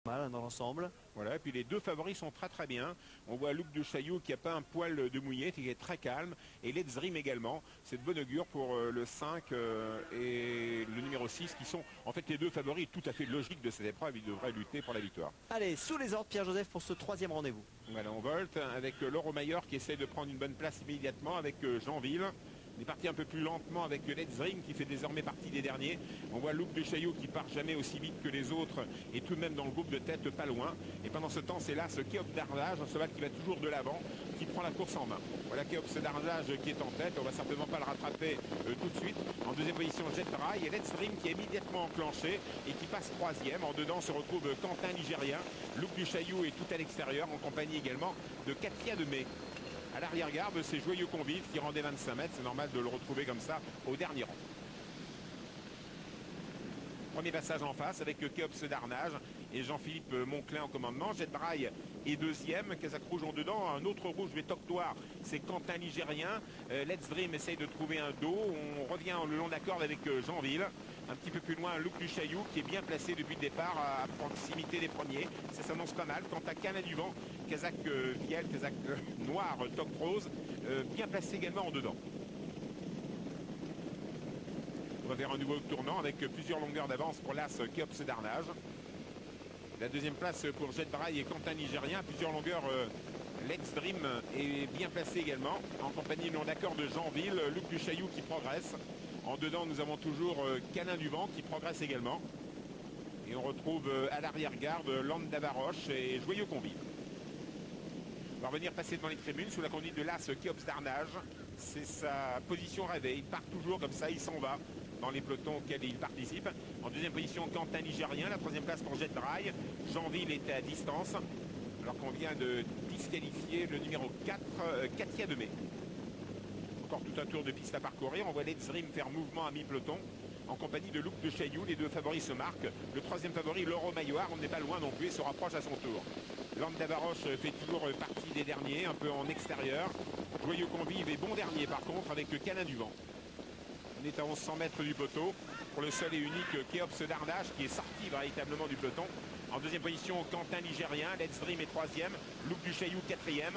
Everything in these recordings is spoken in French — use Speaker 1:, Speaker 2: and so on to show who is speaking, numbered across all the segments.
Speaker 1: Mal dans l'ensemble.
Speaker 2: Voilà, et puis les deux favoris sont très bien. On voit Look de Chaillot qui n'a pas un poil de mouillette et qui est très calme. Et Let's Dream également. C'est de bonne augure pour le 5 et le numéro 6 qui sont en fait les deux favoris tout à fait logiques de cette épreuve. Ils devraient lutter pour la victoire.
Speaker 1: Allez, sous les ordres, Pierre-Joseph, pour ce troisième rendez-vous.
Speaker 2: Voilà, on volte avec Laurent Maillard qui essaie de prendre une bonne place immédiatement avec Jeanville. On est parti un peu plus lentement avec Let's Dream qui fait désormais partie des derniers. On voit Look de Chaillot qui part jamais aussi vite que les autres et tout de même dans le groupe de tête pas loin. Et pendant ce temps, c'est là ce Kéops d'Arnage, un cheval qui va toujours de l'avant, qui prend la course en main. Voilà Kéops d'Arnage qui est en tête. On va certainement pas le rattraper tout de suite. En deuxième position, Jet Dry et Let's Dream qui est immédiatement enclenché et qui passe troisième. En dedans se retrouve Quentin Nigérien. Look du Chaillot est tout à l'extérieur en compagnie également de Katia de Mai. À l'arrière-garde, c'est Joyeux Convive qui rendait 25 mètres. C'est normal de le retrouver comme ça au dernier rang. Premier passage en face avec Kéops d'Arnage et Jean-Philippe Monclin en commandement. Jet Braille est deuxième. Casaque rouge en dedans. Un autre rouge mais Toctoire, c'est Quentin Nigérien. Let's Dream essaye de trouver un dos. On revient le long de la corde avec Jeanville. Un petit peu plus loin, Look du Chaillot qui est bien placé depuis le départ à proximité des premiers. Ça s'annonce pas mal. Quant à Cana du Vent, Casaque Viel, Casaque Noir, Toc Rose, bien placé également en dedans. On va vers un nouveau tournant avec plusieurs longueurs d'avance pour l'As Kéops d'Arnage. La deuxième place pour Jet Braille et Quentin Nigérien. Plusieurs longueurs, Let's Dream est bien placé également. En compagnie non d'accord de Jeanville, Luc du Chaillot qui progresse. En dedans, nous avons toujours Canin du Vent qui progresse également. Et on retrouve à l'arrière-garde Lande d'Avaroche et Joyeux Convive. On va revenir passer devant les tribunes sous la conduite de l'As Kéops d'Arnage. C'est sa position rêvée. Il part toujours comme ça, il s'en va dans les pelotons auxquels il participe. En deuxième position, Quentin Nigérien. La troisième place pour Jet Dry. Jeanville était à distance. Alors qu'on vient de disqualifier le numéro 4, Katia de Mai. Encore tout un tour de piste à parcourir. On voit Let's Dream faire mouvement à mi-peloton en compagnie de Look de Chaillot. Les deux favoris se marquent. Le troisième favori, Laurent Maillard, on n'est pas loin non plus et se rapproche à son tour. Lande d'Avaroche fait toujours partie des derniers, un peu en extérieur. Joyeux Convive est bon dernier par contre avec Canin du Vent. On est à 1100 mètres du poteau pour le seul et unique Kéops d'Arnage qui est sorti véritablement du peloton. En deuxième position, Quentin Nigérien, Let's Dream est troisième, Look du Chaillot quatrième.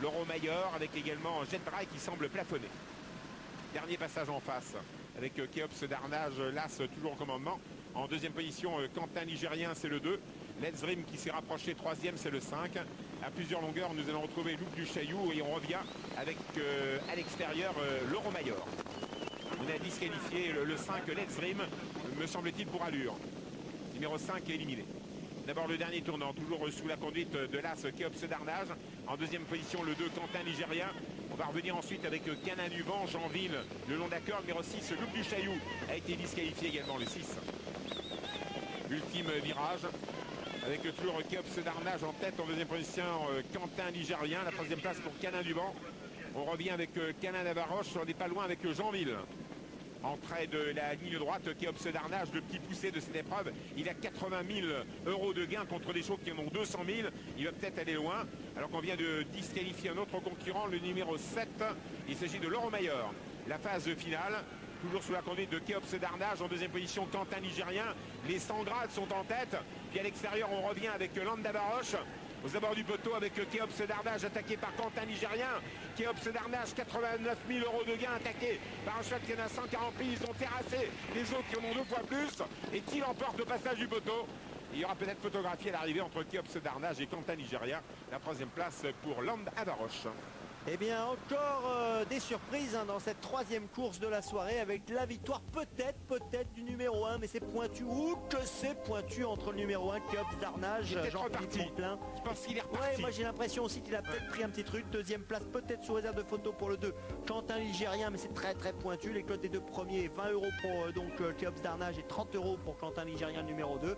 Speaker 2: Laurent Maillard avec également Jet Dry qui semble plafonner. Dernier passage en face avec Kéops d'Arnage, l'As toujours au commandement. En deuxième position, Quentin Nigérien, c'est le 2. Let's Dream qui s'est rapproché troisième, c'est le 5. À plusieurs longueurs, nous allons retrouver Look du Chaillot et on revient avec à l'extérieur Laurent Maillard. On a disqualifié le 5 Let's Dream, me semble-t-il, pour allure. Numéro 5 est éliminé. D'abord le dernier tournant, toujours sous la conduite de l'As Kéops d'Arnage. En deuxième position, le 2 Quentin Nigérien. On va revenir ensuite avec Canin du Vent, Jeanville, le long d'accord. Numéro 6, Look du Chaillot a été disqualifié également, le 6. Ultime virage. Avec toujours Kéops d'Arnage en tête. En deuxième position, Quentin Nigérien. La troisième place pour Canin du Vent. On revient avec Canin d'Avaroche. On n'est pas loin avec Jeanville. Entrée de la ligne droite, Kéops d'Arnage, le petit poussé de cette épreuve. Il a 80 000 € de gains contre des chevaux qui en ont 200 000. Il va peut-être aller loin. Alors qu'on vient de disqualifier un autre concurrent, le numéro 7. Il s'agit de Laurent Maillard. La phase finale, toujours sous la conduite de Kéops d'Arnage. En deuxième position, Quentin Nigérien. Les 100 grades sont en tête. Puis à l'extérieur, on revient avec Lande d'Avaroche. Aux abords du poteau avec Kéops d'Arnage attaqué par Quentin Nigérien. Kéops d'Arnage, 89 000 € de gains attaqué par un cheval qui en a 140 000. Ils ont terrassé les autres qui en ont 2 fois plus. Et qui l'emporte au passage du poteau? Il y aura peut-être photographie à l'arrivée entre Kéops d'Arnage et Quentin Nigérien. La troisième place pour Lande d'Avaroche.
Speaker 1: Eh bien, encore des surprises dans cette troisième course de la soirée avec la victoire peut-être du numéro 1, mais c'est pointu. Ou que c'est pointu entre le numéro 1, Kéops d'Arnage, Jean-Philippe Monclin.
Speaker 2: Je pense qu'il est reparti.
Speaker 1: Ouais, moi j'ai l'impression aussi qu'il a peut-être pris un petit truc. Deuxième place, peut-être sous réserve de photo pour le 2, Quentin Nigérien, mais c'est très pointu. Les cotes des deux premiers, 20 € pour Kéops d'Arnage et 30 € pour Quentin Nigérien, le numéro 2.